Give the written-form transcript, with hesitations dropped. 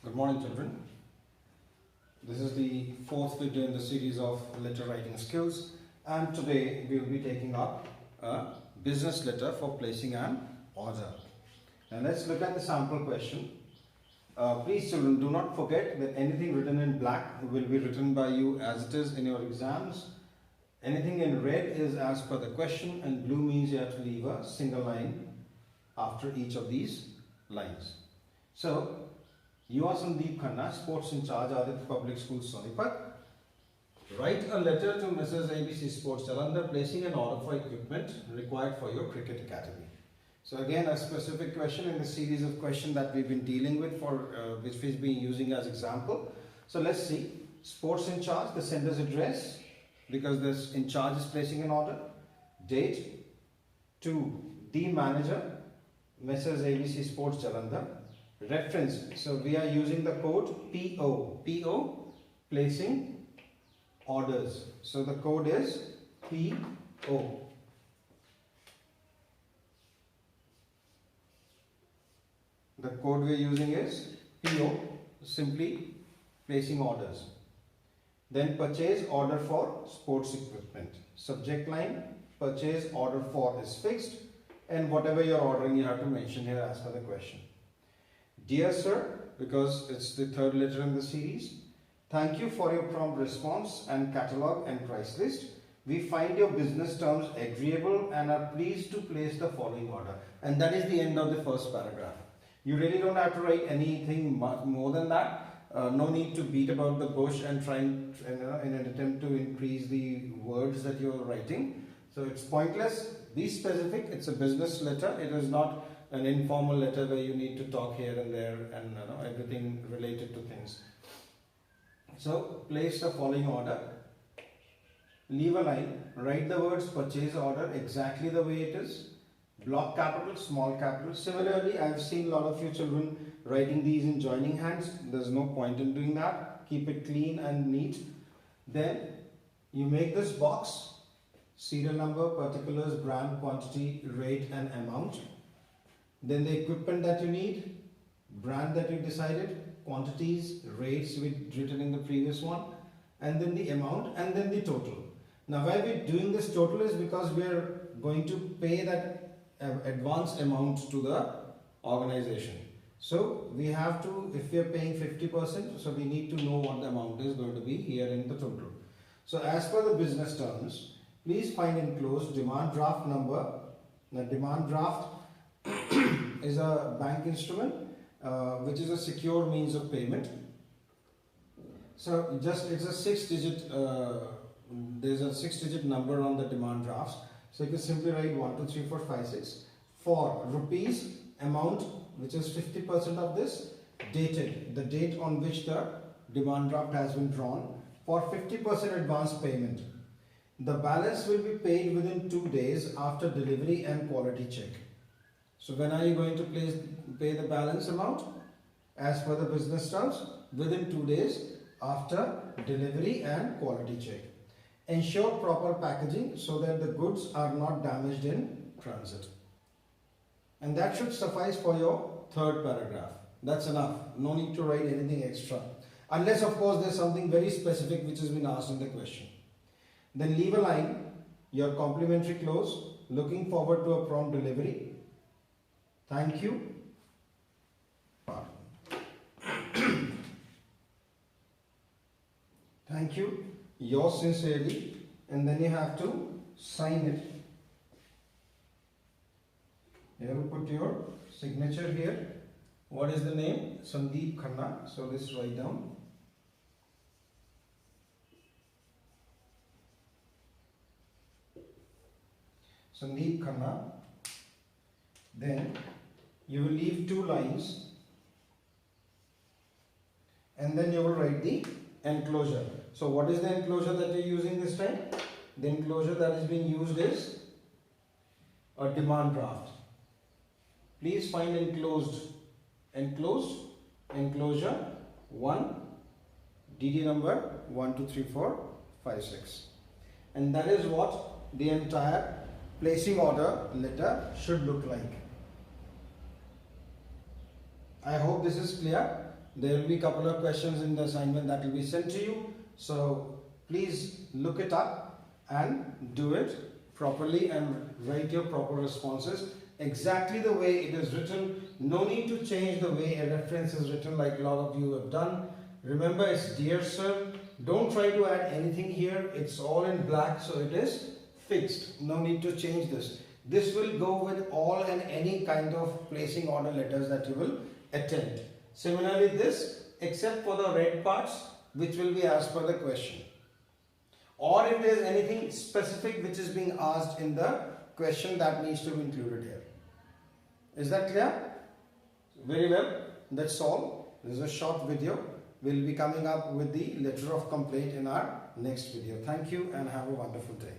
Good morning, children. This is the fourth video in the series of letter writing skills, and today we will be taking up a business letter for placing an order. Now let's look at the sample question. Please children, do not forget that anything written in black will be written by you as it is in your exams. Anything in red is as per the question, and blue means you have to leave a single line after each of these lines. So, you are Sandeep Khanna, Sports in Charge, Aditya Public Schools, Sonipat. Write a letter to Mrs. ABC Sports Jalandhar placing an order for equipment required for your cricket academy. So again, a specific question in the series of questions that we've been dealing with, which we've been using as example. So let's see. Sports in Charge, the sender's address, because this in charge is placing an order. Date. 2. The manager, Mrs. ABC Sports Jalandhar. Reference, so we are using the code PO, placing orders. So the code is PO. The code we are using is PO, simply placing orders. Then purchase order for sports equipment. Subject line, purchase order for is fixed, and whatever you're ordering you have to mention here as per the question. Dear sir, because it's the third letter in the series, thank you for your prompt response and catalogue and price list. We find your business terms agreeable and are pleased to place the following order. And that is the end of the first paragraph. You really don't have to write anything more than that. No need to beat about the bush and try in an attempt to increase the words that you're writing. So it's pointless. Be specific. It's a business letter. It is not an informal letter where you need to talk here and there and everything related to things. So place the following order. Leave a line. Write the words purchase order exactly the way it is. Block capital, small capital. Similarly, I've seen a lot of you children writing these in joining hands. There's no point in doing that. Keep it clean and neat. Then you make this box. Serial number, particulars, brand, quantity, rate and amount. Then the equipment that you need, brand that you decided, quantities, rates written in the previous one, and then the amount, and then the total. Now why we're doing this total is because we're going to pay that advance amount to the organization. So we have to, if we are paying 50%, so we need to know what the amount is going to be here in the total. So as per the business terms, please find enclosed demand draft number. The demand draft is a bank instrument which is a secure means of payment. So just it's a 6-digit there's a 6-digit number on the demand drafts. So you can simply write 1 2 3 4 5 6 for rupees amount, which is 50% of this, dated, the date on which the demand draft has been drawn, for 50% advance payment. The balance will be paid within 2 days after delivery and quality check. So when are you going to pay the balance amount? As per the business terms, within 2 days after delivery and quality check. Ensure proper packaging so that the goods are not damaged in transit. And that should suffice for your third paragraph. That's enough. No need to write anything extra. Unless of course there's something very specific which has been asked in the question. Then leave a line, your complimentary close, looking forward to a prompt delivery. Thank you. Thank you. Yours sincerely. And then you have to sign it. You have to put your signature here. What is the name? Sandeep Khanna. So let's write down. Sandeep Khanna. Then you will leave 2 lines and then you will write the enclosure. So what is the enclosure that you're using this time? The enclosure that is being used is a demand draft. Please find enclosed, enclosure 1, DD number 1 2 3 4 5 6. And that is what the entire placing order letter should look like. I hope this is clear. There will be a couple of questions in the assignment that will be sent to you. So please look it up and do it properly and write your proper responses exactly the way it is written. No need to change the way a reference is written like a lot of you have done. Remember, it's dear sir. Don't try to add anything here. It's all in black, so it is fixed. No need to change this. This will go with all and any kind of placing order letters that you will attend. Similarly, this, except for the red parts, which will be as per the question. Or if there is anything specific which is being asked in the question, that needs to be included here. Is that clear? Very well. That's all. This is a short video. We'll be coming up with the letter of complaint in our next video. Thank you and have a wonderful day.